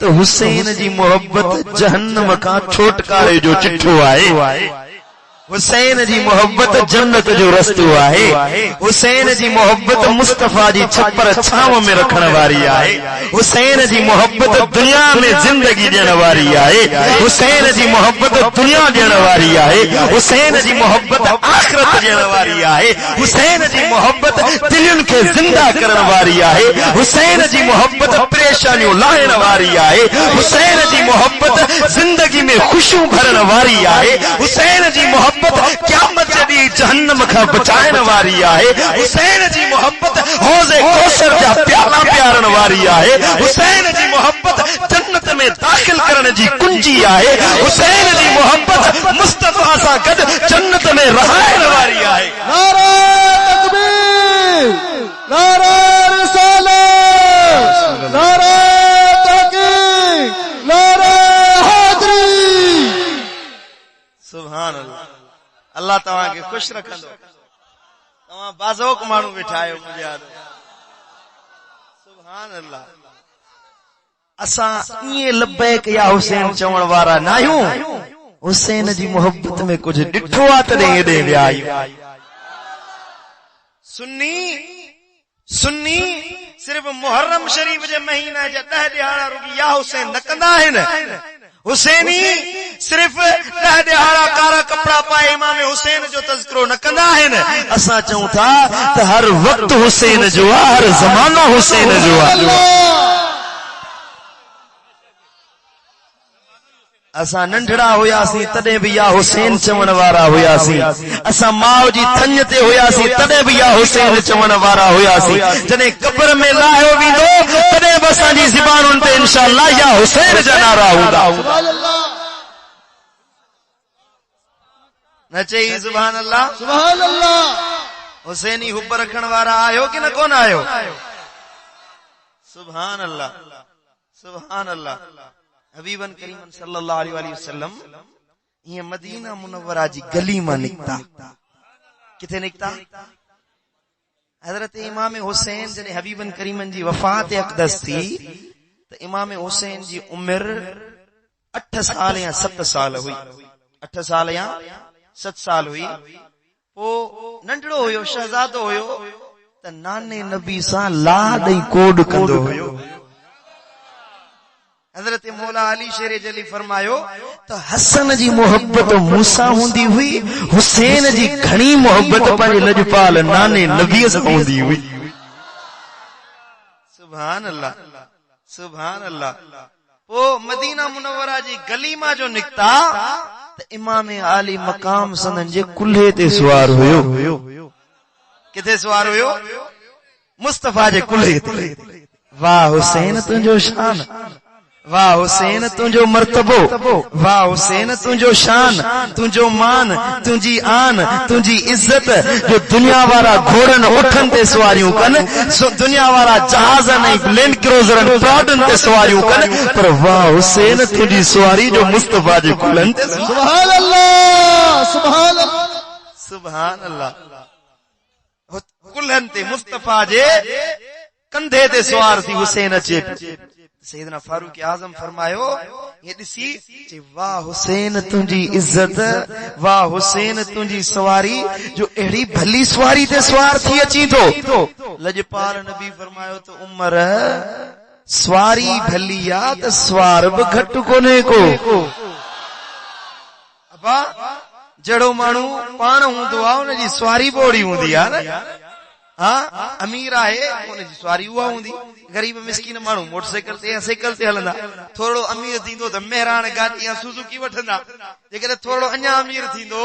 तो हुसैन जी मोहब्बत जहन्नम का छोटकारे जो चिठो आए। हुसैन जी मोहब्बत जन्नत जो रस्तो आहे। हुसैन जी मोहब्बत मुस्तफा जी छप्पर छाव में रखण वारी आहे। हुसैन जी मोहब्बत दुनिया में जिंदगी ॾियण वारी आहे। हुसैन जी मोहब्बत दुनिया ॾियण वारी आहे। हुसैन जी मोहब्बत आखिरत ॾियण वारी आहे। हुसैन जी मोहब्बत दिलनि खे जिंदा करण वारी आहे। हुसैन जी मोहब्बत परेशानियों लाहिण वारी आहे। हुसैन जी मोहब्बत जिंदगी में खुशियों भरण वारी आहे। हुसैन जी मोहब्बत क़यामत जॾहिं जहन्नम खां बचाइण वारी आहे। हुसैन जी मोहब्बत हौज़े कौसर जा प्याला प्यारण वारी आहे। हुसैन जी मोहब्बत जन्नत में दाखिल करण जी कुंजी आहे। हुसैन जी मोहब्बत मुस्तफा सां गॾु जन्नत में रहाइण वारी आहे। नारे तकबीर, नारे रिसालत, नारे तहक़ीक़, नारे हैदरी। सुभान अल्लाह। अल्लाह तव्हां खे खुश रखंदो। तव्हां बाज़ोक माण्हू वेठा आहियो मुंहिंजे याद। सुभान अल्लाह। असां ईअं लब्बैक या हुसैन चवण वारा न आहियूं। हुसैन जी मोहब्बत में कुछ ॾिठो आहे तॾहिं हेॾे विया आहियूं। सुन्नी सिर्फ मुहर्रम शरीफ जे महीने जा 10 ॾिहाड़ा रुॻी या हुसैन न कंदा आहिनि। हुसैनी सिर्फ 10 ॾिहाड़ा कारा कपड़ा पाए इमाम हुसैन जो तज़किरो न कंदा आहिनि। असां चऊं था त हर वक्त हुसैन जो आहे, हर ज़मानो हुसैन जो आहे। असां नंढड़ा हुयासीं तॾहिं बि या हुसैन चवण वारा हुयासीं। असां माउ जी थञ ते हुयासीं तॾहिं बि या हुसैन चवण वारा हुयासीं। जॾहिं क़ब्र में लाहियो वेंदो तॾहिं बि असांजी ज़बानुनि ते इंशाअल्लाह या हुसैन जा नारा हूंदा। न चई सुभान अल्लाह, सुभान अल्लाह। हुसैनी हुब रखण वारा आयो कि न कोन आयो? सुभान अल्लाह, सुभान अल्लाह। हबीबन करीमन सल्लल्लाहु अलैहि वसल्लम ये मदीना मुनव्वरा जी गली में निकता। किथे निकता? हजरत इमाम हुसैन जॾहिं हबीबन करीमन जी वफ़ात अक़दस थी तो इमाम हुसैन जी उम्र 8 साल या 7 साल हुई। 8 साल या 7 साल हुई। वो नंढड़ो हुयो, शहजादो हुयो त नाने नबी सां ला ॾेई कोड कंदो हुयो। हजरत मौला अली शेर जली फरमायो तो हसन जी मोहब्बत मूसा हुंदी हुई, हुसैन जी घणी मोहब्बत पंहिंजे लजपाल नाने नबी सां हुंदी हुई। सुभान अल्लाह, सुभान अल्लाह। वो मदीना मुनव्वरा जी गली मां जो निकता तो इमाम आली मकाम सनन जे कुल्हे ते सवार हुयो। किथे सवार हुयो? मुस्तफा जे कुल्हे ते। वाह हुसैन तुंहिंजो शान, वाह हुसैन तुंहिंजो मर्तबो, वाह हुसैन तुंहिंजो शान, तुंहिंजो मान, तुंहिंजी आन, तुंहिंजी इज्जत जो दुनिया वारा घोड़न उठन ते सवारियूं कन, दुनिया वारा जहाज़न ऐं लैंड क्रूज़रन प्राडन ते सवारियूं कन, पर वाह हुसैन तुंहिंजी सवारी जो मुस्तफा जे कुल्हनि ते। सुभान अल्लाह, सुभान अल्लाह, सुभान अल्लाह। कुल्हनि ते मुस्तफा जे कंधे ते सवार थी हुसैन अचे। सैयदना फारूक आज़म फरमायो ये ॾिसी जे वाह हुसैन तुंहिंजी इज्जत, वाह हुसैन तुंहिंजी सवारी जो अहिड़ी भली सवारी ते सवार थी अची तो। लजपाल नबी फरमायो तो उमर सवारी भली आ त सवार बि घटि कोन्हे को। अबा जहिड़ो माण्हू पाण हूंदो आहे उनजी सवारी बोड़ी हूंदी आहे न। हाँ अमीर आहे उनजी सवारी उहा हूंदी। गरीब मिस्किन माण्हू मोटरसाइकिल ते या साइकिल ते हलंदा। थोरो अमीर थींदो त मेहरान गाॾी या सुजुकी वठंदा। जेकॾहिं थोरो अञा अमीर थींदो,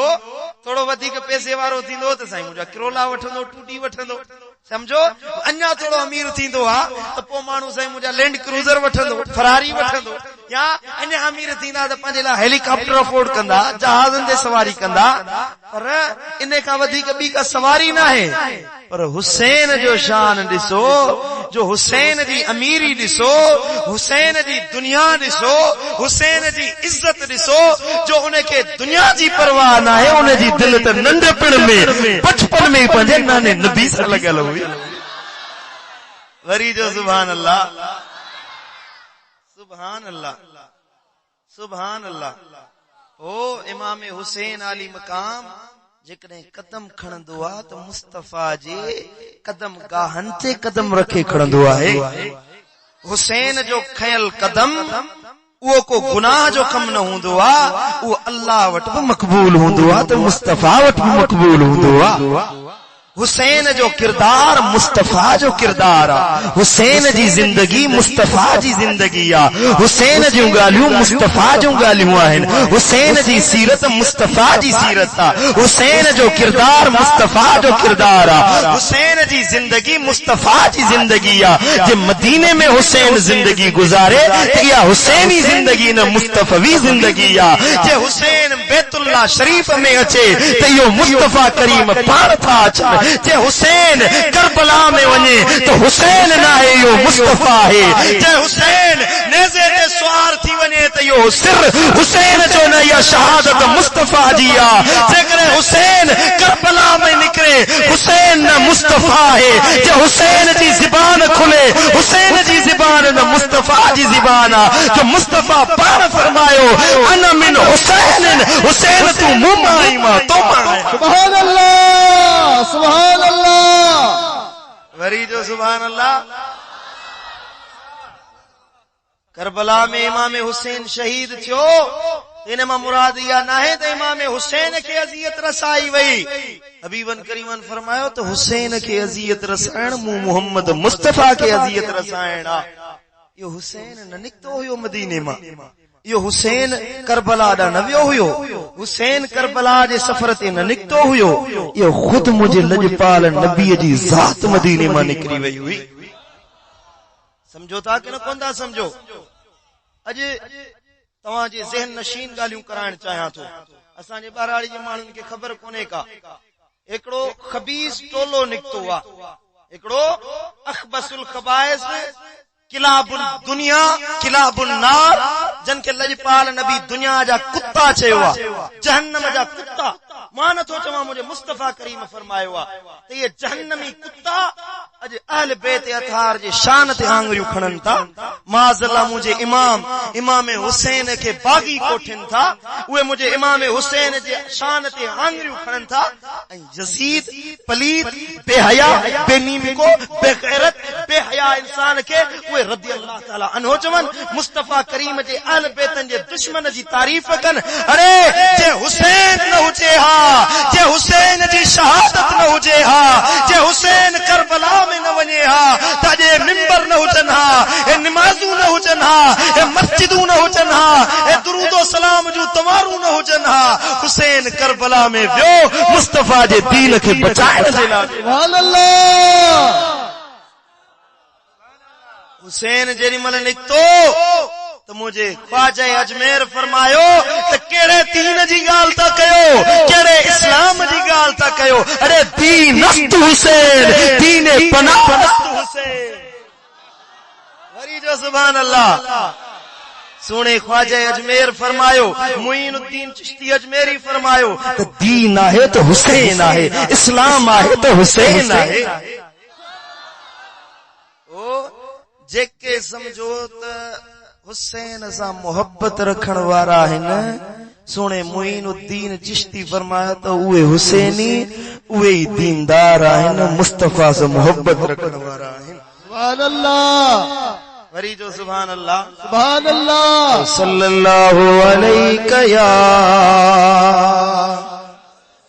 थोरो वधीक पैसे वारो थींदो त साईं मुंहिंजा किरोला वठंदो, टूटी वठंदो। समझो अञा थोरो अमीर थींदो आहे त पोइ माण्हू साईं मुंहिंजा लैंड क्रूज़र वठंदो, फरारी वठंदो। या अञा अमीर थींदा त पंहिंजे लाइ हेलीकॉप्टर अफोर्ड कंदा, जहाज़नि ते सवारी कंदा। पर इन खां वधीक ॿी का सवारी न आहे। पर हुसैन जो शान ॾिसो, जो हुसैन जी अमीरी ॾिसो, हुसैन जी दुनिया ॾिसो, हुसैन जी इज्जत ॾिसो, जो उनखे दुनिया जी परवाह न आहे। उनजी दिलि त नंढपण में बचपन में पंहिंजे नाने नबी सां लॻल हुई। वरी जो सुभान अल्लाह, सुभान अल्लाह, सुभान अल्लाह। ओ इमाम हुसैन आली मकाम जेकॾहिं कदम खणंदो आहे त मुस्तफ़ा जे कदम गाहन ते कदम रखे खणंदो आहे। हुसैन जो खयल कदम उहो को गुनाह जो कम न हूंदो आहे, उहो अल्लाह वटि बि मक़बूल हूंदो आहे त मुस्तफ़ा वटि बि मक़बूल हूंदो आहे। हुसैन जो किरदार मुस्तफ़ा जो किरदार आहे। हुसैन जी ज़िंदगी मुस्तफ़ा जी ज़िंदगी आहे। हुसैन जूं ॻाल्हियूं मुस्तफ़ा जूं ॻाल्हियूं आहिनि। हुसैन जी सीरत मुस्तफ़ा जी सीरत आहे। हुसैन जो किरदार मुस्तफ़ा जो किरदार आहे। हुसैन जी ज़िंदगी मुस्तफ़ा जी ज़िंदगी आहे। जे मदीने में हुसैन ज़िंदगी गुज़ारे त इहा हुसैनी ज़िंदगी न मुस्तफ़वी ज़िंदगी आहे। जे हुसैन बैतुल्लाह शरीफ में अचे त इहो मुस्तफ़ा करीम पाण था अचनि। जे हुसैन करबला में वञे तो हुसैन न आहे, इहो मुस्तफ़ा आहे। जे हुसैन नेज़े ते सुवार थी वञे त इहो सिर हुसैन जो न, इहा शहादत मुस्तफ़ा जी आहे। जेकॾहिं हुसैन करबला में निकिरे हुसैन न मुस्तफ़ा आहे। जे हुसैन जी ज़बान खुले हुसैन जी ज़बान न मुस्तफ़ा जी ज़बान आहे। जो मुस्तफ़ा पाण फरमायो अन मिन हुसैन, हुसैन तू मूं मां आई मां तो मां आहियां। सुभान अल्लाह, सुभान अल्लाह। वरी जो सुभान अल्लाह। करबला में इमाम हुसैन शहीद थियो, इन मां मुराद इहा नाहे त इमाम हुसैन खे अज़ियत रसाई वई। हबीबन करीमन फरमायो त हुसैन खे अज़ियत रसाइण मूं मोहम्मद मुस्तफ़ा खे अज़ियत रसाइण आहे। इहो हुसैन न निकितो हुयो मदीने मां, इहो हुसैन करबला ॾांहुं न वियो हुयो। हुसैन करबला जे सफ़र ते न निकितो हुयो, इहो ख़ुदि मुंहिंजे लॼपाल नबीअ जी ज़ात मदीने मां निकिरी वई हुई। समझो था कि न कोन था समझो? अॼु तव्हांजे ज़हन नशीन ॻाल्हियूं कराइण चाहियां थो। असांजे ॿाराड़ी जे माण्हुनि खे ख़बर कोन्हे का, हिकिड़ो ख़बीस टोलो निकितो आहे, हिकिड़ो अख़बसुल ख़बाइस किलाबुल दुनिया किलाबुल नार, जन खे लॼपाल नबी दुनिया जा कुत्ता चयो आहे, जहन्नम जा कुत्ता। मां नथो चवां, मुंहिंजे मुस्तफ़ा करीम फरमायो आहे त इहे जहन्नमी कुत्ता अॼु अहल बैत अतहार जे शान ते आंगुरियूं खणनि था। माज़अल्लाह मुंहिंजे इमाम हुसैन खे बाग़ी कोठिन था, उहे मुंहिंजे इमाम हुसैन जे शान ते आंगुरियूं खणनि था। ऐं यज़ीद पलीत बेहया बेनीमको बेग़ैरत बेहया इंसान खे उहे रज़ी अल्लाह ताला अन्हो चवनि, मुस्तफ़ा करीम जे अहल बैतन जे दुश्मन जी तारीफ़ कनि। अरे जे हुसैन न हुजे हा, जे हुसैन जी शहादत न हुजे हा, जे हुसैन करबला में न वञे हा त अॼु मिंबर न हुजनि हा, हे निमाज़ूं न हुजनि हा, हे मस्जिदूं न हुजनि हा, हे दुरूदो सलाम जूं तवारूं न हुजनि हा। हुसैन करबला में वियो मुस्तफ़ा जे दीन खे बचाइण जे लाइ। सुभान अल्लाह। हुसैन जेॾी महिल निकितो त मुंहिंजे ख्वाजा अजमेर फरमायो त कहिड़े दीन जी ॻाल्हि था कयो, कहिड़े इस्लाम जी ॻाल्हि था कयो? अरे दीन नस्त हुसैन, दीन पनाह हुसैन। वरी जो सुभान अल्लाह। सोने ख्वाजा अजमेर फरमायो, मुईनुद्दीन चिश्ती अजमेरी फरमायो त दीन आहे त हुसैन आहे, इस्लाम आहे त हुसैन आहे। ओ जेके समझो त हुसैन सां मोहब्बत रखण वारा आहिनि, सोने मुईनुद्दीन चिश्ती फरमाया त उहे हुसैनी, उहे ई दीनदार आहिनि, मुस्तफ़ा सां मोहब्बत रखण वारा आहिनि। सुभान अल्लाह। वरी जो सुभान अल्लाह। सुभान अल्लाह। सल्लल्लाहु अलैहि या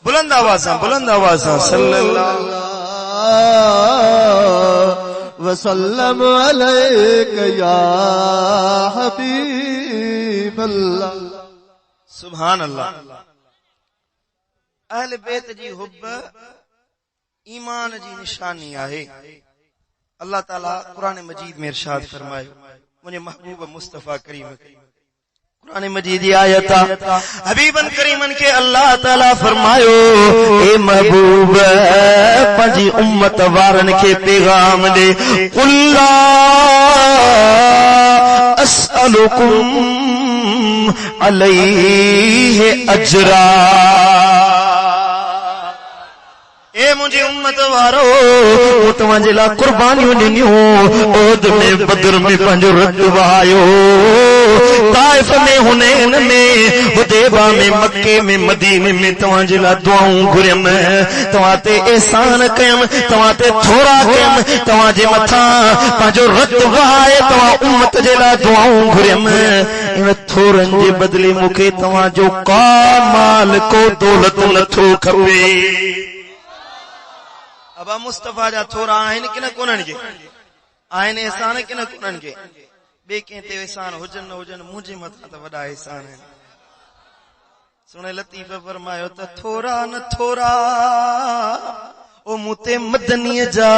बुलंद आवाज़ सां सल्लल्लाहु वसल्लम अलैका या हबीब अल्लाह। सुभान अल्लाह। अहल बैत जी हुब ईमान जी निशानी आहे। अल्लाह ताला कुरान मजीद में इरशाद फरमायो, मुझे महबूब मुस्तफ़ा करीम कुरान मजीद जी आयत हबीबन करीमन के अल्लाह ताला फरमायो, ए महबूब पंजी उम्मत वारन के पैगाम दे, कुल्ला अस्अलुकुम अलैहि अजरा। ए मुझे उम्मत वारो तव्हांजे लाइ कुर्बानियूं ॾिनियूं ओद में बदर में पंहिंजो रत वहायो ताइफ में हुनैन में हुदैबा में मक्के में मदीने में तव्हांजे लाइ दुआऊं घुरियम तव्हां ते एहसान कयम तव्हां ते थोरा कयम तव्हांजे मथां पंहिंजो रत वहाए तव्हां उम्मत जे लाइ दुआऊं घुरियम इन थोरनि जे बदिले मूंखे तव्हांजो का माल को दौलत नथो खपे अबा मुस्तफा जा थोरा आहिनि कि न कोन्हनि के आहिनि एहसान कि न कोन्हनि के ॿिए कंहिं ते एहसान हुजनि न हुजनि मुंहिंजे मथां त वॾा एहसान आहिनि सुणे लतीफ़ फरमायो त थोरा न थोरा ओ मुते मदनीअ जा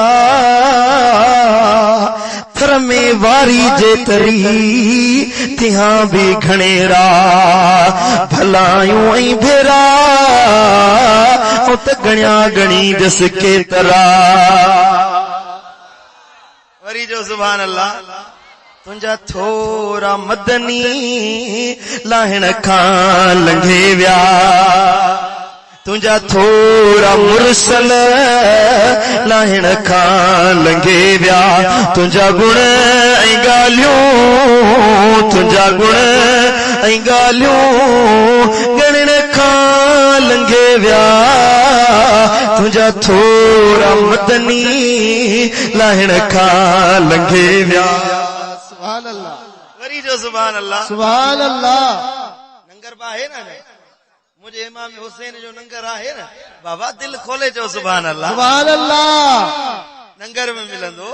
थर में वारी जे तरी तिहां भी घणेरा भलायूं ऐं भेरा ओ त गणिया गणी जस केतरा वरी जो सुभान अल्लाह तुंहिंजा थोरा मदनी लाहिण खां लंघे विया तुंहिंजा थोरा मुरसल लाहिण खां लंघे विया तुंहिंजा गुण ऐं ॻाल्हियूं तुंहिंजा गुण ऐं ॻाल्हियूं ॻणण खां लंघे विया तुंहिंजा थोरा मदनी लाहिण खां लंघे विया सुभान अल्लाह वरी जो सुभान अल्लाह सुभान अल्लाह नंगर बा है ना मुझे इमाम हुसैन जो नंगर आहे न बाबा दिल खोले जो सुभान अल्लाह सुभान अल्लाह नंगर में मिलंदो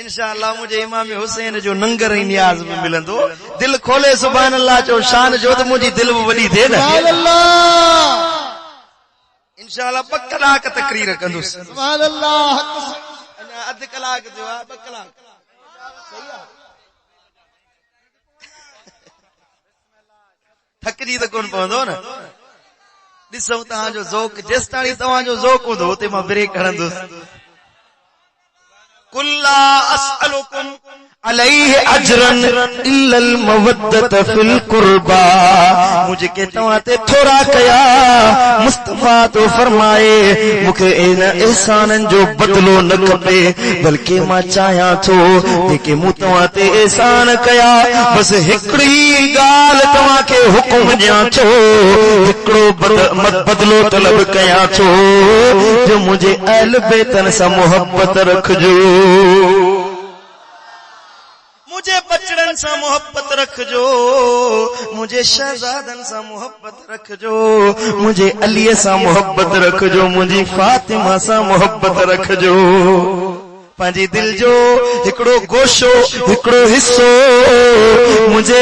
इंशाअल्लाह मुझे इमाम हुसैन जो नंगर ही नियाज में मिलंदो दिल खोले सुभान अल्लाह जो शान जो तो मुझी दिल में वडी थे न सुभान अल्लाह इंशाअल्लाह 2 कलाक तकरीर कंदुस सुभान अल्लाह अना अध कलाक जो 2 कलाक सही है थकजी त कोन पवंदो न ॾिसो तव्हांजो ज़ौक़ जेसिताणी तव्हांजो ज़ौक़ हूंदो उते मां ब्रेक हणंदुसि कुल्ला असअलुकुम अलैहि अजरन इल्लल मवद्दत फिल कुर्बा मुझे के तव्हां ते थोरा कया मुस्तफा तो फरमाए मूंखे इन एहसाननि जो बदलो न खपे बल्कि मां चाहियां थो जेके मूं तव्हां ते एहसान कया बस हिकिड़ी ॻाल्हि तव्हांखे हुकुम ॾियां थो हिकिड़ो बदलो तलब कयां थो जो मुंहिंजे अहल बेतन सां मोहब्बत रखजो मुझे बचड़न सा मोहब्बत रखजो मुझे शहजादन सा मोहब्बत रखजो मुझे अली सा मोहब्बत रखजो मुझी फातिमा सा मोहब्बत रखजो पंहिंजी दिल जो हिकिड़ो गोशो हिकिड़ो हिस्सो मुझे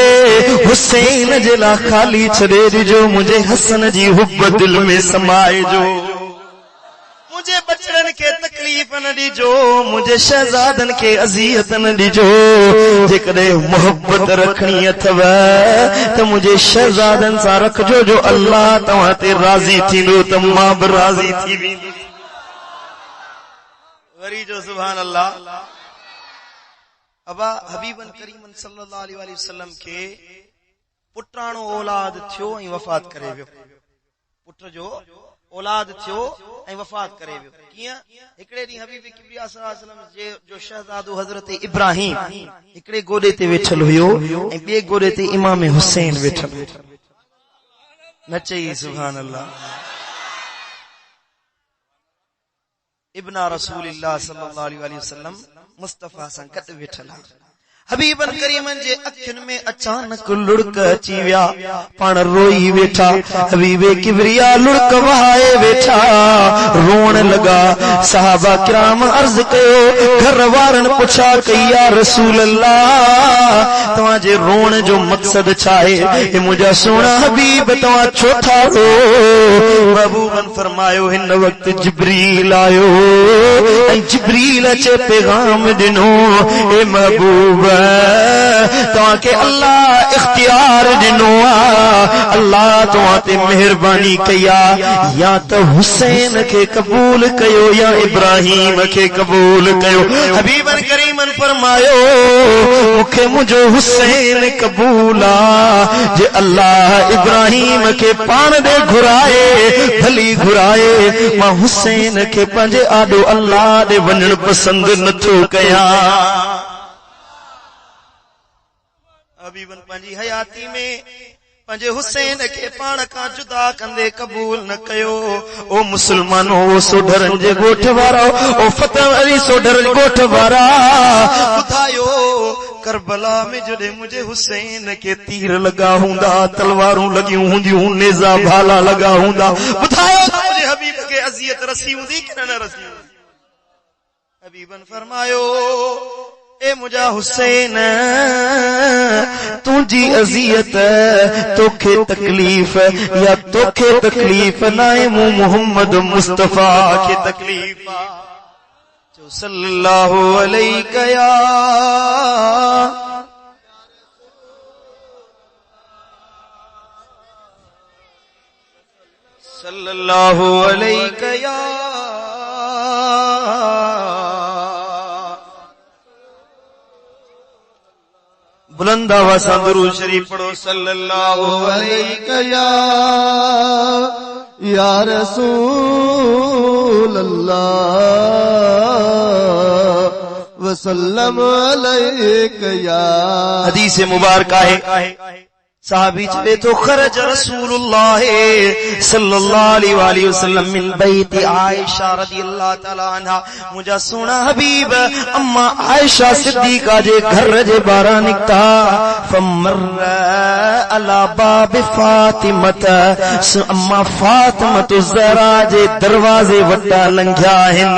हुसैन जे लाइ खाली छॾे ॾिजो मुझे हसन जी हुब दिल में समाए जो मुझे बचड़न के तकलीफ न ॾिजो मुझे शहजादन के अज़ियत न ॾिजो जेकॾहिं मोहब्बत रखणी अथव त मुझे शहजादन सां रखजो जो अल्लाह तव्हां ते राज़ी थींदो त मां बि राज़ी थी वेंदुसि वरी जो सुभान अल्लाह अबा हबीबन करीमन सल्लल्लाहु अलैहि वसल्लम के पुटाणो औलाद थियो ऐं वफ़ात करे वियो पुट जो औलाद थियो ऐं वफ़ात करे वियो कीअं हिकड़े ॾींहुं हबीब किबरिया सल्लल्लाहु अलैहि वसल्लम जो शहज़ादो हज़रत इब्राहिम हिकड़े गोॾे ते वेठल हुयो ऐं ॿिए गोॾे ते इमाम हुसैन वेठल न चई सुभान अल्लाह इब्ना रसूलिल्लाह सल्लल्लाहु अलैहि वसल्लम मुस्तफा सां गॾु वेठल हबीबन करीमन जे अखियुनि में अचानक लुड़क अची विया पाण रोई वेठा हबीबे किबरिया लुड़क वहाए वेठा रोण लगा सहाबा किराम अर्ज कयो घर वारन पुछा कई या रसूल अल्लाह तव्हांजे रोण जो मकसद छा आहे हे मुंहिंजा सोना हबीब तव्हां छो था रो महबूबन फरमायो हिन वक्त जिब्रील आयो ऐं जिब्रील अचे पैगाम ॾिनो हे महबूब तव्हांखे अल्लाह इख्तियार ॾिनो आहे अल्लाह तव्हां ते महिरबानी कई आहे या त हुसैन खे क़बूल कयो या इब्राहिम खे क़बूल कयो हबीबन करीमन फरमायो मुखे मुझो हुसैन कबूला जे अल्लाह इब्राहिम के पान दे घुराए भली घुराए मां हुसैन के पंजे आडो अल्लाह दे वञण पसंद नथो कया। हबीबन पंजी हयाती में पंजे हुसैन के पान का जुदा कंदे कबूल न कयो। ओ मुसलमानो ओ सोढरन जे गोठ वारा ओ फतेह अली सोढरन गोठ वारा ॿुधायो करबला में जॾहिं मुझे हुसैन के तीर लगा हुंदा तलवारूं लगियूं हुंदियूं नेज़ा भाला लगा हुंदा ॿुधायो मुझे हबीब के अज़ियत रसी हुंदी कि न रसी। हबीबन फरमायो ए मुझा हुसैन तुझी अजियत तोखे तकलीफ या तोखे तकलीफ नाए मु मोहम्मद मुस्तफा के तकलीफ जो सल्लल्लाहु अलैहि या सल्लल्लाहु अलैहि या बुलंद आवाज़ से दुरूद शरीफ पढ़ो सल्लल्लाहु अलैहि या रसूल अल्लाह वसल्लम अलैहि या। हदीस मुबारक है साहबी चले तो खरज रसूलुल्लाह सल्लल्लाहु अलैहि वसल्लम मिन बैत आयशा रदियल्लाहु तआला अन्हा मुझा सोना हबीब अम्मा आयशा सिद्दीका जे घर जे बारा निकता फमर अला बाब फातिमत अम्मा फातिमत ज़हरा जे दरवाजे वटा लंघिया हिन।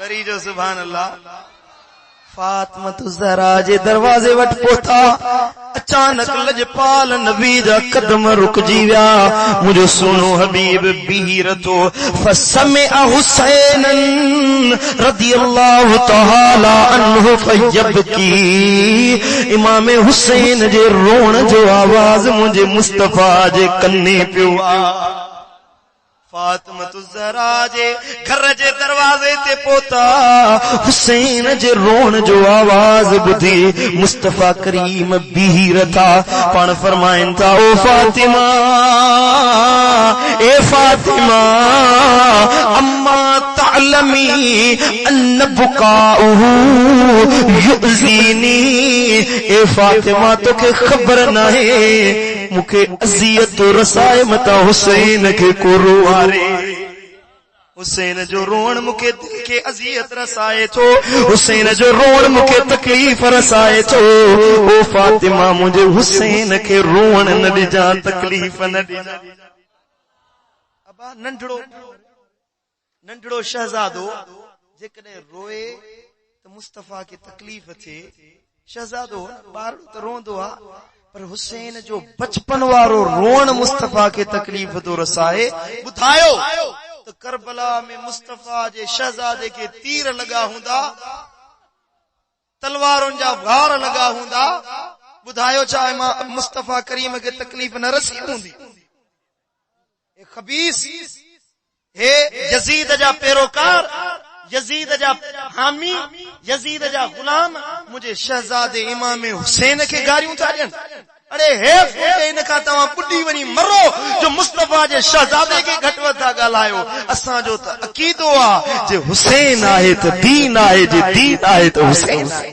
वरी जो सुभान अल्लाह फातिमत ज़हरा जे दरवाजे वट पहुता अचानक लजपाल नबी जा कदम रुकजी विया मुझो सोनो हबीब बीर तो फसमिअ हुसैनन रदियल्लाहु तआला अन्हु फयबकी इमाम हुसैन जे रोण जो आवाज मुझे मुस्तफा जे कन्ने पियो आ। फातिमत ज़हरा जे घर जे दरवाजे ते पहुता हुसैन जे रोण जो आवाज ॿुधी मुस्तफा करीम बीर था पाण फरमाइन था ओ फातिमा ए फातिमा अम्मा तअलमी अन बुकाउहु युज़ीनी ए फातिमा तोखे ख़बर नाहे मुखे अज़ियत रसाए मता हुसैन के को रोआरे। हुसैन जो रोण मुखे दिल के अज़ियत रसाए थो हुसैन जो रोण मुखे तकलीफ रसाए थो। ओ फातिमा मुझे हुसैन के रोण न ॾिजा तकलीफ न ॾिजा। अबा नंढड़ो शहजादो जेकॾहिं रोए तो मुस्तफा के तकलीफ थे शहजादो ॿार तो रोंदो आ पर हुसैन जो बचपन वारो रोण मुस्तफा के तकलीफ तो रसाए। ॿुधायो तो करबला में मुस्तफा जे शहजादे के तीर लगा हुंदा तलवारुन जा वार लगा हुंदा ॿुधायो छा मुस्तफा करीम के तकलीफ न रसी हुंदी। ए खबीस हे यजीद जा पैरोकार यजीद जा हामी यजीद जा गुलाम मुझे शहजादे इमाम हुसैन के गारियूं था ॾियनि। अरे हे फुटे इन खां तव्हां ॿुॾी वञी मरो जो मुस्तफा जे शहजादे के घटि वधि था ॻाल्हायो। असांजो त अक़ीदो आहे जे हुसैन आहे त दीन आहे जे दीन आहे त हुसैन आहे।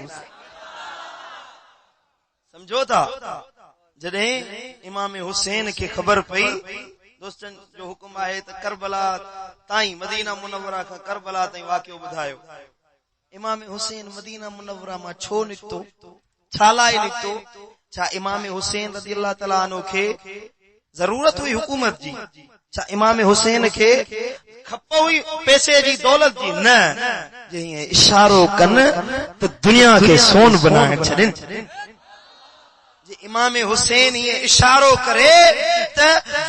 समझो था जॾहिं इमाम हुसैन के ख़बर पई दोस्तन जो हुकुम आहे त करबला ताईं मदीना मुनव्वरा खां करबला ताईं वाक़ियो ॿुधायो। इमाम हुसैन मदीना मुनव्वरा मां छो निकितो छा लाइ निकितो छा इमाम हुसैन रज़ियल्लाहु तआला अन्हु खे ज़रूरत हुई हुकूमत जी छा इमाम हुसैन खे खप हुई पैसे जी दौलत जी न जे हीअं इशारो कनि त दुनिया खे सोन बनाए छॾनि। जे इमाम हुसैन ये इशारो करे त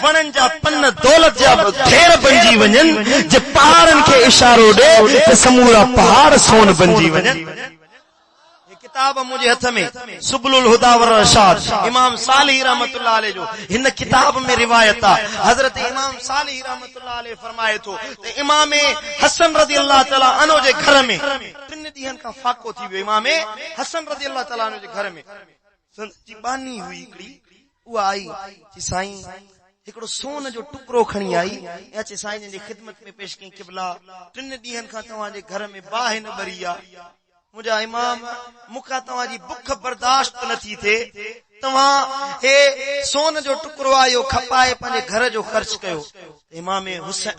वणन जा पन दौलत जा ढेर बणजी वञनि जे पहाड़न के इशारो दे त समूरा पहाड़ सोन बणजी वञनि। ये किताब मुझे हथ में सुबुलुल हुदा वर रशाद इमाम सालिह रहमतुल्लाह अलैह जो हिन किताब में रिवायत है। हजरत इमाम सालिह रहमतुल्लाह अलैह फरमाए तो इमाम हसन रज़ियल्लाहु तआला अन्हु जे घर में ॾींहंनि खां फाको थी वियो इमाम हसन रज़ी अल्लाह ताला अन्हु जे घर में जी बानी हुई हिकिड़ी, उहा आई चई साईं हिकिड़ो सोन जो टुकड़ो खणी आई ऐं अचे साईं जी ख़िदमत में पेश कई क़िबला 3 ॾींहंनि खां तव्हांजे घर में बाहि न भरी आहे, मुंहिंजा इमाम मूंखां तव्हांजी बुख बर्दाश्त नथी थिए, तव्हां हे सोन जो टुकड़ो आयो खपाए पंहिंजे घर जो ख़र्च कयो। इमाम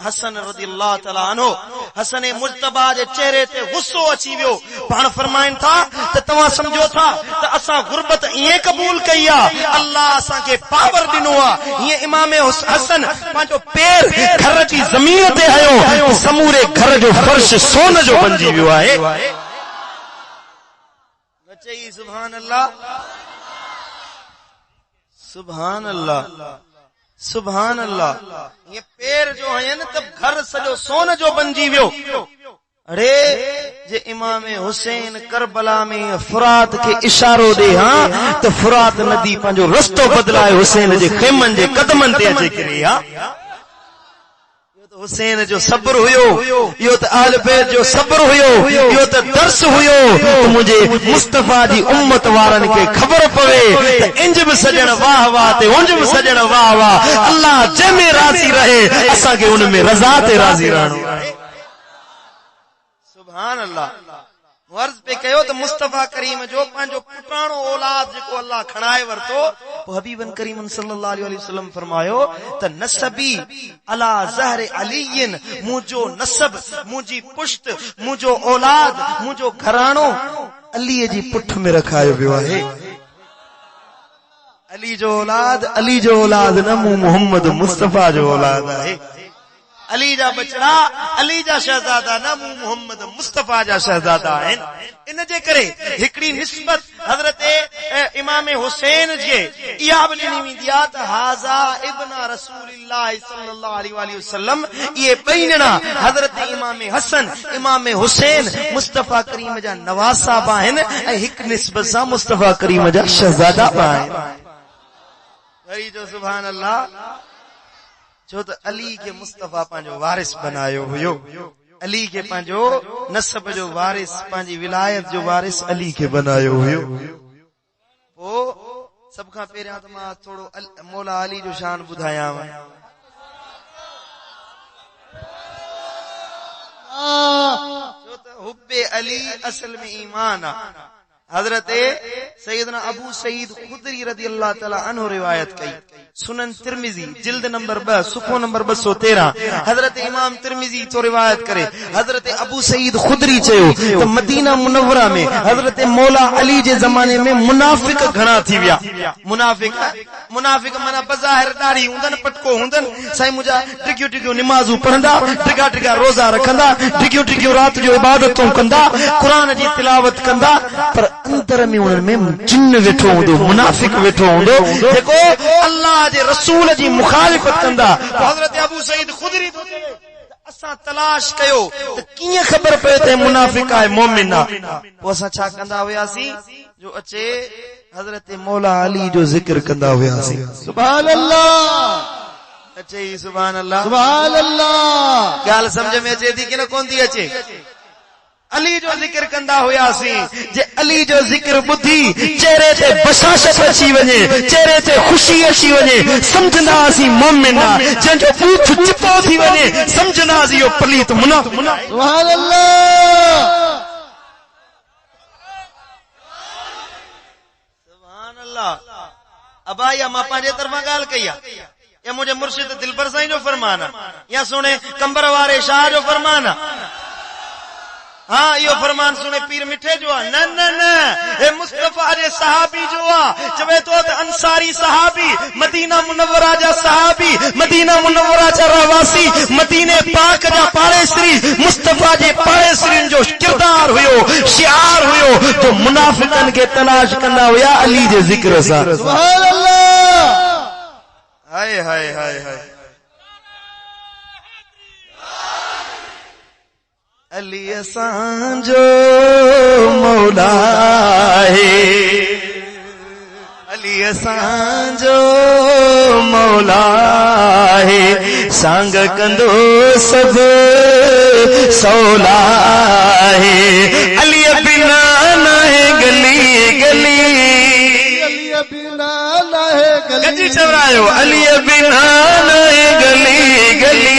हसन रज़ियल्लाहु ताला अन्हु हसन मुज्तबा जे चेहरे ते गुस्सो अची वियो, पाण फरमाइनि था त तव्हां समझो था त असां गुरबत ईअं क़बूल कई आहे, अल्लाह असांखे पावर ॾिनो आहे। हीअं इमाम हसन पंहिंजो पेर घर जी ज़मीन ते हयो, समूरे घर जो फर्श सोन जो बणिजी वियो आहे। चई सुभान अल्लाह, सुभान अल्लाह, सुभान अल्लाह। ये पेर जो है न तब घर सजो सोन जो बणिजी वियो। अरे जे इमाम हुसैन करबला में फुरात के इशारो दे हां त फुरात नदी पंहिंजो रस्तो बदलाए हुसैन जे खेमन जे कदमन ते अचे करे हां। हुसैन जो सब्र हुयो, इहो त आल बैत जो सब्र हुयो, इहो त दर्स हुयो त मुंहिंजे मुस्तफा जी उम्मत वारनि खे ख़बर पवे त इंज बि सजण वाह वाह ते उंज बि सजण वाह वाह, अल्लाह जंहिंमें राज़ी रहे असांखे उन में रज़ा ते राज़ी रहणो आहे। सुभान अल्लाह। अर्ज़ पे कयो त मुस्तफा करीम जो पंहिंजो पुटाणो औलाद जेको अल्लाह खणाए वरतो, पोइ हबीबन करीम सल्लल्लाहु अलैहि वसल्लम फरमायो त नसबी अला ज़हर अलीयन, मुंहिंजो नसब, मुंहिंजी पुश्त, मुंहिंजो औलाद, मुंहिंजो घराणो अलीअ जी पुठ में रखायो वियो आहे। अली जो औलाद न मूं मोहम्मद मुस्तफा जो औलाद आहे। अली जा बचड़ा, अली जा शहजादा न मूं मोहम्मद मुस्तफा जा शहजादा आहिनि। इन जे करे हिकिड़ी निस्बत हज़रत इमाम हुसैन जे इहा बि ॾिनी वेंदी आहे त हाज़ा इब्न रसूलिल्लाह सल्लल्लाहु अलैहि वसल्लम, इहे ॿई ॼणा हज़रत इमाम हसन इमाम हुसैन मुस्तफा करीम जा नवासा बि आहिनि ऐं हिकु निस्बत सां मुस्तफा करीम जा शहजादा बि आहिनि। वरी जो सुभान अल्लाह, छो त अली के मुस्तफा पंहिंजो वारिस बनायो हुयो, अली के पंहिंजो नसब जो वारिस, पंहिंजी विलायत जो वारिस अली के बनायो हुयो। पोइ सभ खां पहिरियां त मां थोरो मौला अली जो शान ॿुधायांव। छो त हुब्बे अली असल में ईमान आहे। हजरत सैयदना अबू सईद खुदरी रज़ी अल्लाह ताला अन्हु रिवायत कई, सुनन तिरमिजी जिल्द नंबर 2 सुफ़ो नंबर 213, हजरत इमाम तिरमिजी तो रिवायत करे हजरत अबू सईद खुदरी चयो त मदीना मुनव्वरा में हजरत मौला अली जे ज़माने में मुनाफिक घणा थी विया। मुनाफिक माना बज़ाहिर दाढ़ी हुंदन, पटको हुंदन, साईं मुंहिंजा टिकियूं टिकियूं निमाज़ूं पढ़ंदा, टिका टिका रोज़ा रखंदा, टिकियूं टिकियूं रात जो इबादतूं कंदा, क़ुरान जी तिलावत कंदा, पर अंदर में उन्हनि में जिन्न वेठो हूंदो, मुनाफिक वेठो हूंदो जेको अल्लाह जे रसूल जी मुखालिफत कंदा। हज़रत अबू सईद खुदरी तो चवे असां तलाश कयो त कीअं ख़बर पए त मुनाफिक आहे मोमिन आहे। पोइ असां छा कंदा हुयासीं, जो अचे हज़रत मौला अली जो ज़िक्र कंदा हुयासीं। सुभान अल्लाह, अचे सुभान अल्लाह, सुभान अल्लाह। ॻाल्हि समझ में अचे थी कि न कोन थी अचे? अली जो जिक्र कंदा हुयासीं, जे अली जो जिक्र ॿुधी चेहरे ते बशाशत अची वञे, चेहरे ते ख़ुशी अची वञे, समझंदासीं मोमिन आहे। जंहिंजो बूथ चिपो थी वञे समझंदासीं इहो पलीत मुनाफ़िक। सुभान अल्लाह, सुभान अल्लाह। अबा या मां पंहिंजे तरफ़ां ॻाल्हि कई आहे, या मुंहिंजे मुर्शिद दिलबर साईं जो फरमान आहे, या सुणे कंबर वारे शाह जो फरमान आहे? हाँ, इहो फरमान सुने पीर मिठे जो आहे? न न न, हे मुस्तफा जे सहाबी जो आहे। चवे तो त अंसारी सहाबी, मदीना मुनव्वरा जा सहाबी, मदीना मुनव्वरा जा रहवासी, मदीने पाक जा पाड़ेसरी, मुस्तफा जे पाड़ेसरीन जो किरदार हुयो, शिआर हुयो, जो मुनाफिकन के तलाश कंदा हुया अली जे जिक्र सां। सुभान अल्लाह, हाय हाय हाय हाय। अली असांजो मौला है, अली असांजो मौला है सांग कंदो सब सौला है अली बिना न है गली गली अली बिना न है गजी चवरायो अली बिना न है गली गली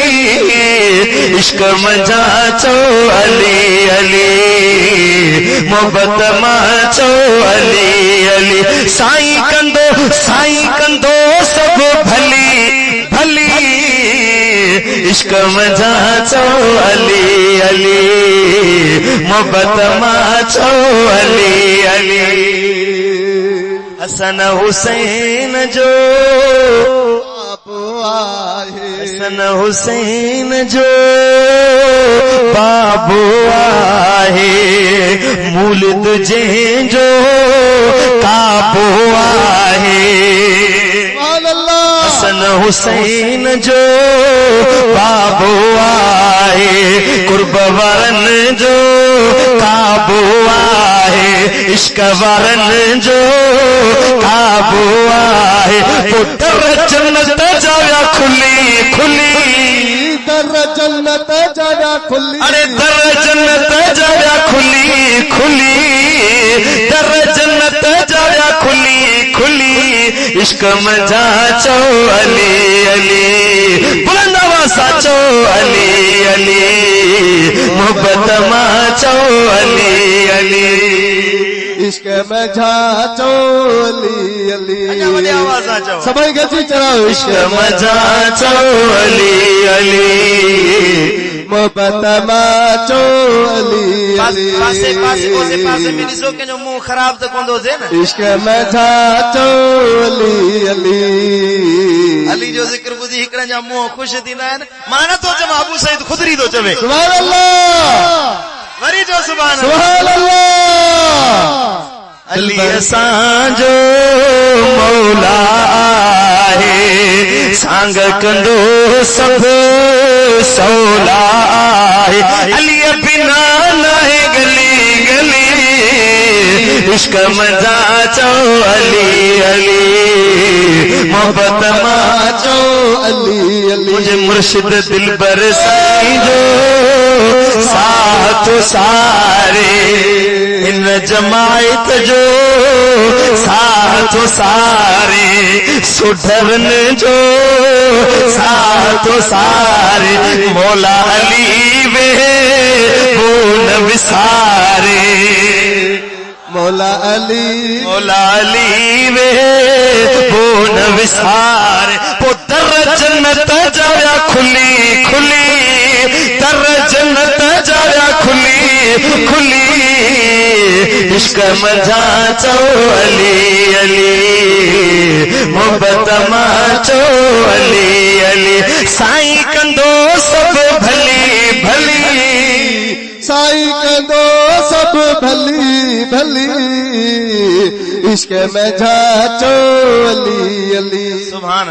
इश्क मजा चो अली अली मोहब्बत मां चो अली अली साईं कंदो सब भली भली इश्क मजा चो अली अली मोहब्बत मां चो अली अली हसन हुसैन जो बाबू आहे हसन हुसैन जो बाबू आहे मूलिद जंहिंजो काबू आहे हसन हुसैन जो बाबू आहे कुर्ब वारनि जो काबू आहे इश्क वारनि जो काबू आहे पुत्र जन्नत जाया खुली खुली दर जन्नत जाया खुली अरे दर जन्नत जाया खुली खुली दर जन्नत जाया खुली खुली इश्क मजा चो अली अली बुलंद आवाज़ चो अली अली मोहब्बत मां चो अली अली इश्क में झांचो अली अली सभी गजी चलाओ इश्क में झांचो अली अली मोहब्बत माचो अली अली पासे में ॾिसो कंहिंजो मुंहुं ख़राब त कोन थो थिए न इश्क में झांचो अली अली अली जो ज़िक्र ॿुधी हिकिड़नि जा मुंहुं ख़ुशि थींदा आहिनि मां नथो चवां अबू सईद ख़ुदरी थो चवे सुभान अल्लाह वरी जो सुभान सुभान अल्लाह अली असांजो मौला आहे सांग कंदो सब सौला आहे अली बिना न है गली गली इश्क मजा चो अली अली मोहब्बत मां चो अली अली मुझे मुर्शिद दिलबर साईं जो साथ सारे इन जमायत जो साथ सारे सुधरन जो साथ सारे मौला अली वे बोल विसारे मौला अली वे बोल विसारे पो दर जन्नत जाया खुली खुली दर जन्नत जाया खुली खुली इश्क मजा चो अली अली मोहब्बत मां चो अली अली साईं कंदो सब भली भली साईं कंदो सब भली भली इश्क में झांचो अली अली सुभान